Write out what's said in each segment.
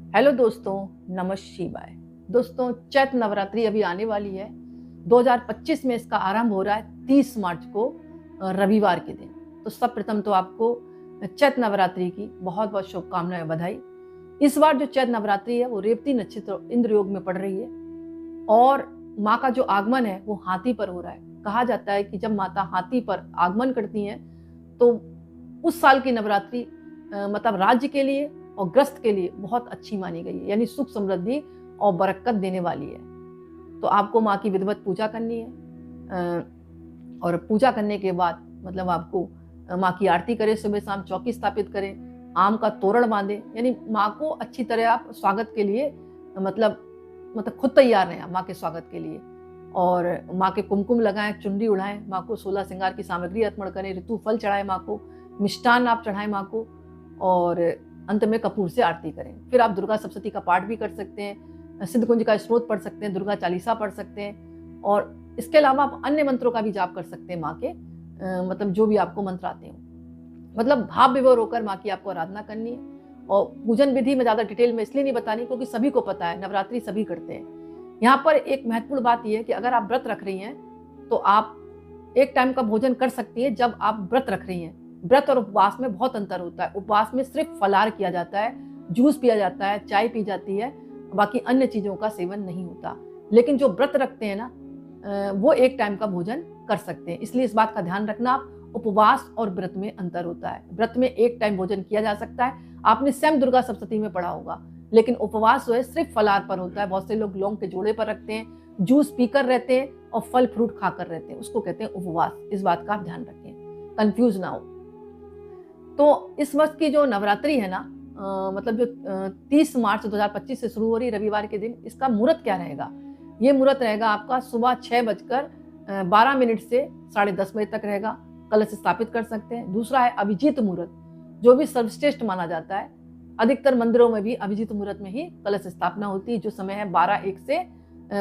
Hello दोस्तों, नमः शिवाय। दोस्तों, चैत्र नवरात्रि अभी आने वाली है। 2025 में इसका आरंभ हो रहा है 30 मार्च को, रविवार के दिन। तो सब प्रथम तो आपको चैत्र नवरात्रि की बहुत बहुत शुभकामनाएं, बधाई। इस बार जो चैत्र नवरात्रि है वो रेवती नक्षत्र इंद्र योग में पड़ रही है और माँ का जो आगमन है वो हाथी पर हो रहा है। कहा जाता है कि जब माता हाथी पर आगमन करती हैं तो उस साल की नवरात्रि मतलब राज्य के लिए और ग्रस्त के लिए बहुत अच्छी मानी गई है, यानी सुख समृद्धि और बरकत देने वाली है। तो आपको माँ की विधिवत पूजा करनी है और पूजा करने के बाद मतलब आपको माँ की आरती करें, सुबह शाम चौकी स्थापित करें, आम का तोरण बांधे, यानी माँ को अच्छी तरह आप स्वागत के लिए मतलब खुद तैयार रहें माँ के स्वागत के लिए। और माँ के कुमकुम लगाएं, चुनरी उड़ाएं, माँ को 16 श्रृंगार की सामग्री अर्पण करें, ऋतु फल चढ़ाएं माँ को, मिष्टान आप चढ़ाएं माँ को और अंत में कपूर से आरती करें। फिर आप दुर्गा सप्तशती का पाठ भी कर सकते हैं, सिद्ध कुंज का स्त्रोत पढ़ सकते हैं, दुर्गा चालीसा पढ़ सकते हैं और इसके अलावा आप अन्य मंत्रों का भी जाप कर सकते हैं माँ के, मतलब जो भी आपको मंत्र आते हो। मतलब भाव विभोर होकर माँ की आपको आराधना करनी है। और पूजन विधि में ज़्यादा डिटेल में इसलिए नहीं बतानी क्योंकि सभी को पता है, नवरात्रि सभी करते हैं। यहाँ पर एक महत्वपूर्ण बात यह है कि अगर आप व्रत रख रही हैं तो आप एक टाइम का भोजन कर सकती है जब आप व्रत रख रही हैं। व्रत और उपवास में बहुत अंतर होता है। उपवास में सिर्फ फलाहार किया जाता है, जूस पिया जाता है, चाय पी जाती है, बाकी अन्य चीज़ों का सेवन नहीं होता। लेकिन जो व्रत रखते हैं ना वो एक टाइम का भोजन कर सकते हैं। इसलिए इस बात का ध्यान रखना, आप उपवास और व्रत में अंतर होता है। व्रत में एक टाइम भोजन किया जा सकता है, आपने स्वयं दुर्गा सप्तशती में पढ़ा होगा, लेकिन उपवास जो है सिर्फ फलाहार पर होता है। बहुत से लोग लौंग के जोड़े पर रखते हैं, जूस पीकर रहते हैं और फल फ्रूट खाकर रहते हैं, उसको कहते हैं उपवास। इस बात का आप ध्यान रखें, कंफ्यूज ना हो। तो इस वर्ष की जो नवरात्रि है ना मतलब जो 30 मार्च 2025 से शुरू हो रही रविवार के दिन, इसका मुहूर्त क्या रहेगा? ये मुहूर्त रहेगा आपका सुबह 6:12 से 10:30 बजे तक रहेगा। कलश स्थापित कर सकते हैं। दूसरा है अभिजीत मुहूर्त, जो भी सर्वश्रेष्ठ माना जाता है। अधिकतर मंदिरों में भी अभिजीत मुहूर्त में ही कलश स्थापना होती है, जो समय है 12:01 से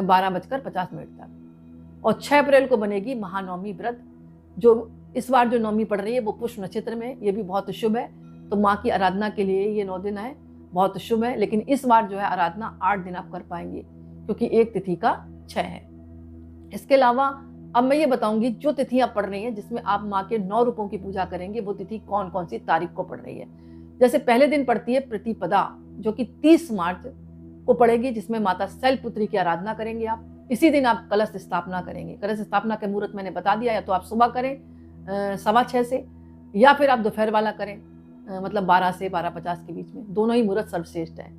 12:50 तक। और 6 अप्रैल को बनेगी महानवमी व्रत। जो इस बार जो नवमी पड़ रही है वो पुष्य नक्षत्र में, ये भी बहुत शुभ है। तो माँ की आराधना के लिए ये 9 दिन है, बहुत शुभ है। लेकिन इस बार जो है आराधना 8 दिन आप कर पाएंगे क्योंकि एक तिथि का 6 है। इसके अलावा अब मैं ये बताऊंगी जो तिथियां पड़ रही हैं जिसमें आप माँ के 9 रूपों की पूजा करेंगे, वो तिथि कौन कौन सी तारीख को पड़ रही है। जैसे पहले दिन पड़ती है प्रतिपदा, जो कि 30 मार्च को पड़ेगी, जिसमें माता शैलपुत्री की आराधना करेंगे आप। इसी दिन आप कलश स्थापना करेंगे। कलश स्थापना के मुहूर्त मैंने बता दिया, या तो आप सुबह करें 6:15 से, या फिर आप दोपहर वाला करें मतलब 12 से 12:50 के बीच में। दोनों ही मुहूर्त सर्वश्रेष्ठ है।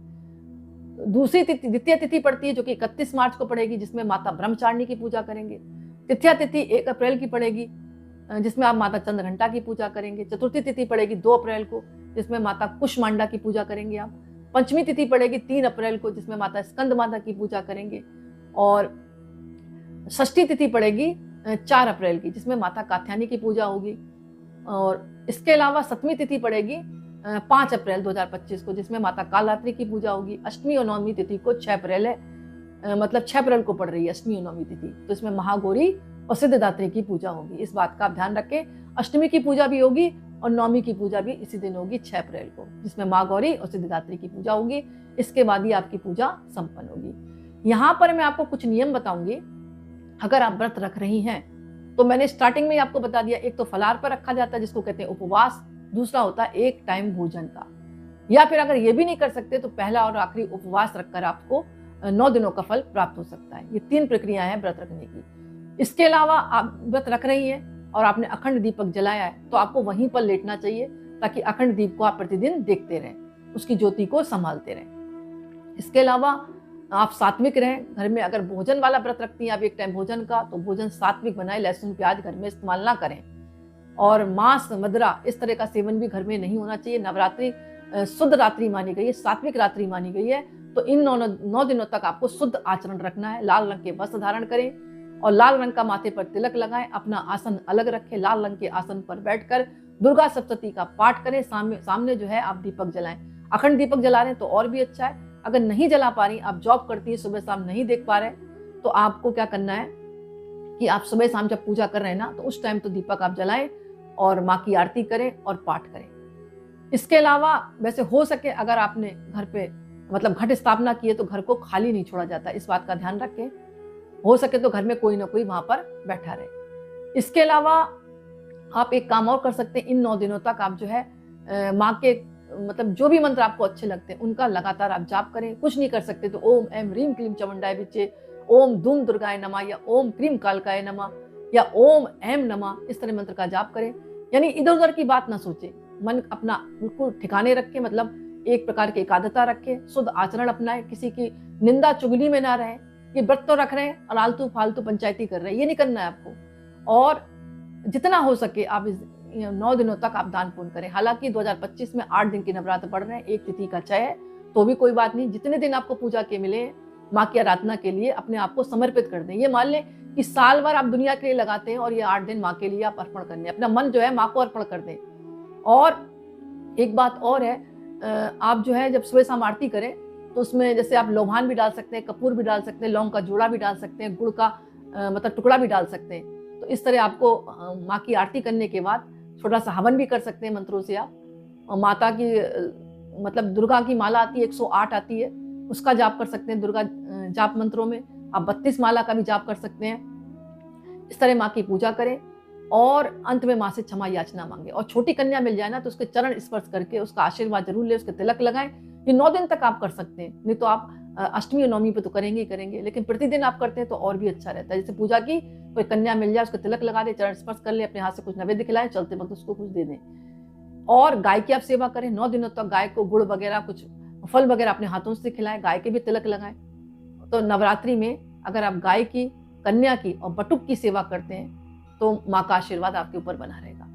दूसरी तिथि द्वितीय तिथि पड़ती है जो कि 31 मार्च को पड़ेगी, जिसमें माता ब्रह्मचारिणी की पूजा करेंगे। तृतीया तिथि 1 अप्रैल की पड़ेगी, जिसमें आप माता चंद्रघंटा की पूजा करेंगे। चतुर्थी तिथि पड़ेगी 2 अप्रैल को, जिसमें माता कुष्मांडा की पूजा करेंगे आप। पंचमी तिथि पड़ेगी 3 अप्रैल को, जिसमें माता स्कंद माता की पूजा करेंगे। और षष्ठी तिथि पड़ेगी 4 अप्रैल की, जिसमें माता कात्यायनी की पूजा होगी। और इसके अलावा 7वीं तिथि पड़ेगी 5 अप्रैल 2025 को, जिसमें माता कालरात्रि की पूजा होगी। अष्टमी और 9वीं तिथि को 6 अप्रैल है, मतलब 6 अप्रैल को पड़ रही है अष्टमी और 9वीं तिथि। तो इसमें महागौरी और सिद्धदात्री की पूजा होगी। इस बात का आप ध्यान रखें। अष्टमी की पूजा भी होगी और 9वीं की पूजा भी इसी दिन होगी 6 अप्रैल को, जिसमें माँ गौरी और सिद्धदात्री की पूजा होगी। इसके बाद ही आपकी पूजा संपन्न होगी। यहाँ पर मैं आपको कुछ नियम बताऊंगी। अगर आप व्रत रख रही हैं तो मैंने स्टार्टिंग में आपको बता दिया, एक तो फलाहार पर रखा जाता है जिसको कहते हैं उपवास, दूसरा होता है एक टाइम भोजन का। या फिर अगर ये भी नहीं कर सकते तो पहला और आखिरी उपवास रखकर आपको 9 दिनों का फल प्राप्त हो सकता है। ये 3 प्रक्रियाएं हैं व्रत रखने की। इसके अलावा आप व्रत रख रही हैं और आपने अखंड दीपक जलाया है तो आपको वहीं पर लेटना चाहिए, ताकि अखंड दीप को आप प्रतिदिन देखते रहें, उसकी ज्योति को संभालते रहें। इसके अलावा आप सात्विक रहें। घर में अगर भोजन वाला व्रत रखती हैं आप एक टाइम भोजन का, तो भोजन सात्विक बनाए, लहसुन प्याज घर में इस्तेमाल ना करें। और मांस मदिरा इस तरह का सेवन भी घर में नहीं होना चाहिए। नवरात्रि शुद्ध रात्रि मानी गई है, सात्विक रात्रि मानी गई है। तो इन 9 दिनों तक आपको शुद्ध आचरण रखना है। लाल रंग के वस्त्र धारण करें और लाल रंग का माथे पर तिलक लगाएं। अपना आसन अलग रखें, लाल रंग के आसन पर बैठकर दुर्गा सप्तशती का पाठ करें। सामने जो है आप दीपक जलाएं। अखंड दीपक जला रहे हैं तो और भी अच्छा है। अगर नहीं जला पा रही, आप जॉब करती है, सुबह शाम नहीं देख पा रहे, तो आपको क्या करना है कि आप सुबह शाम जब पूजा कर रहे हैं ना, तो उस टाइम तो दीपक आप जलाएं और माँ की आरती करें और पाठ करें। इसके अलावा वैसे हो सके अगर आपने घर पे मतलब घट स्थापना की है तो घर को खाली नहीं छोड़ा जाता, इस बात का ध्यान रखें। हो सके तो घर में कोई ना कोई वहां पर बैठा रहे। इसके अलावा आप एक काम और कर सकते हैं, इन 9 दिनों तक आप जो है माँ के मतलब जो भी मंत्र आपको अच्छे लगते हैं उनका लगातार आप जाप करें। कुछ नहीं कर सकते तो ओम ऐम ह्रीम क्लीम चामुंडाय विचे, ओम धूम दुर्गाय नमः, या ओम क्रीम कालकाय नमः, या ओम ऐम नमः, इस तरह मंत्र का जाप करें। यानी इधर उधर की बात ना सोचे, मन अपना बिल्कुल ठिकाने रखे, मतलब एक प्रकार की एकाग्रता रखे, शुद्ध आचरण अपनाए, किसी की निंदा चुगली में ना रहे। ये व्रत तो रख रहे हैं और आलतू फालतू पंचायती कर रहे हैं, ये नहीं करना है आपको। और जितना हो सके आप 9 दिनों तक आप दान पुण्य करें। हालांकि 2025 में 8 दिन की नवरात्र पड़ रहे हैं, एक तिथि का चय है, तो भी कोई बात नहीं। जितने दिन आपको पूजा के मिले माँ की आराधना के लिए अपने आप को समर्पित कर दें। ये मान लें कि साल भर आप दुनिया के लिए लगाते हैं और ये 8 दिन माँ के लिए आप अर्पण करने, अपना मन जो है माँ को अर्पण कर दें। और एक बात और है, आप जो है जब सुबह शाम आरती करें तो उसमें जैसे आप लोभान भी डाल सकते हैं, कपूर भी डाल सकते हैं, लौंग का जोड़ा भी डाल सकते हैं, गुड़ का मतलब टुकड़ा भी डाल सकते हैं। तो इस तरह आपको माँ की आरती करने के बाद छोटा सा हवन भी कर सकते हैं मंत्रों से आप। और माता की मतलब दुर्गा की माला आती है, 108 आती है, उसका जाप कर सकते हैं। दुर्गा जाप मंत्रों में आप 32 माला का भी जाप कर सकते हैं। इस तरह माँ की पूजा करें और अंत में माँ से क्षमा याचना मांगे। और छोटी कन्या मिल जाए ना तो उसके चरण स्पर्श करके उसका आशीर्वाद जरूर ले, उसके तिलक लगाएं। ये 9 दिन तक आप कर सकते हैं, नहीं तो आप अष्टमी और नवमी पे तो करेंगे ही करेंगे, लेकिन प्रतिदिन आप करते हैं तो और भी अच्छा रहता है। जैसे पूजा की कोई कन्या मिल जाए, उसके तिलक लगा दे, चरण स्पर्श कर ले, अपने हाथ से कुछ नैवेद्य खिलाएं, चलते वक्त उसको कुछ दे दें। और गाय की आप सेवा करें, 9 दिनों तक गाय को गुड़ वगैरह कुछ फल वगैरह अपने हाथों से खिलाएं, गाय के भी तिलक लगाएं। तो नवरात्रि में अगर आप गाय की, कन्या की और बटुक की सेवा करते हैं तो माँ का आशीर्वाद आपके ऊपर बना रहेगा।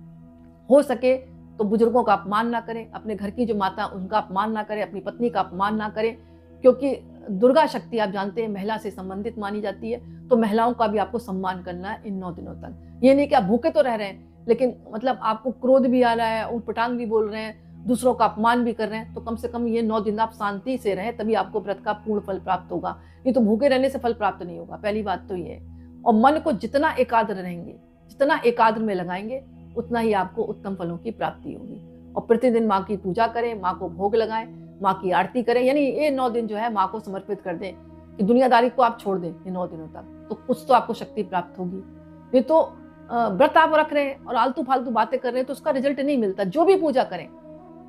हो सके तो बुजुर्गों का अपमान ना करें, अपने घर की जो माता उनका अपमान ना करें, अपनी पत्नी का अपमान ना करें, क्योंकि दुर्गा शक्ति आप जानते हैं महिला से संबंधित मानी जाती है। तो महिलाओं का भी आपको सम्मान करना है इन 9 दिनों तक। ये नहीं कि आप भूखे तो रह रहे हैं लेकिन मतलब आपको क्रोध भी आ रहा है, उटपटांग भी बोल रहे हैं, दूसरों का अपमान भी कर रहे हैं, तो कम से कम ये 9 दिन आप शांति से रहें, तभी आपको व्रत का पूर्ण फल प्राप्त होगा। नहीं तो भूखे रहने से फल प्राप्त नहीं होगा, पहली बात तो ये है। और मन को जितना एकाग्र रहेंगे, जितना एकाग्र में लगाएंगे, उतना ही आपको उत्तम फलों की प्राप्ति होगी। और प्रतिदिन माँ की पूजा करें, माँ को भोग लगाएं, माँ की आरती करें। यानी ये 9 दिन जो है माँ को समर्पित कर दें कि दुनियादारी को आप छोड़ दें ये 9 दिनों तक, तो कुछ तो आपको शक्ति प्राप्त होगी। नहीं तो व्रत आप रख रहे हैं और आलतू फालतू बातें कर रहे हैं तो उसका रिजल्ट नहीं मिलता। जो भी पूजा करें,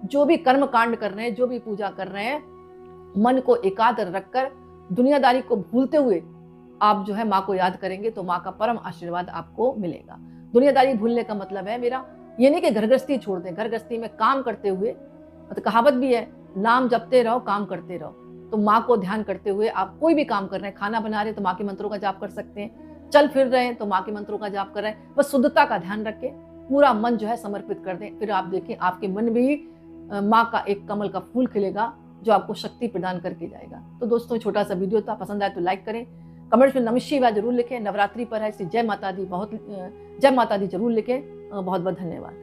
जो भी कर्म कांड कर रहे हैं, जो भी पूजा कर रहे हैं, मन को एकाग्र रखकर दुनियादारी को भूलते हुए आप जो है माँ को याद करेंगे तो माँ का परम आशीर्वाद आपको मिलेगा। दुनियादारी भूलने का मतलब है मेरा ये नहीं कि घर गृहस्थी छोड़ दें, घर गृहस्थी में काम करते हुए, मतलब कहावत भी है, नाम जपते रहो काम करते रहो। तो माँ को ध्यान करते हुए आप कोई भी काम कर रहे हैं, खाना बना रहे हैं तो माँ के मंत्रों का जाप कर सकते हैं, चल फिर रहे हैं तो माँ के मंत्रों का जाप कर रहे हैं। बस शुद्धता का ध्यान रखें, पूरा मन जो है समर्पित कर दें, फिर आप देखें आपके मन में ही माँ का एक कमल का फूल खिलेगा जो आपको शक्ति प्रदान करके जाएगा। तो दोस्तों छोटा सा वीडियो था, पसंद आए तो लाइक करें, कमेंट्स में नमः शिवाय जरूर लिखें। नवरात्रि पर है इसलिए जय माता दी जरूर लिखें। बहुत बहुत धन्यवाद।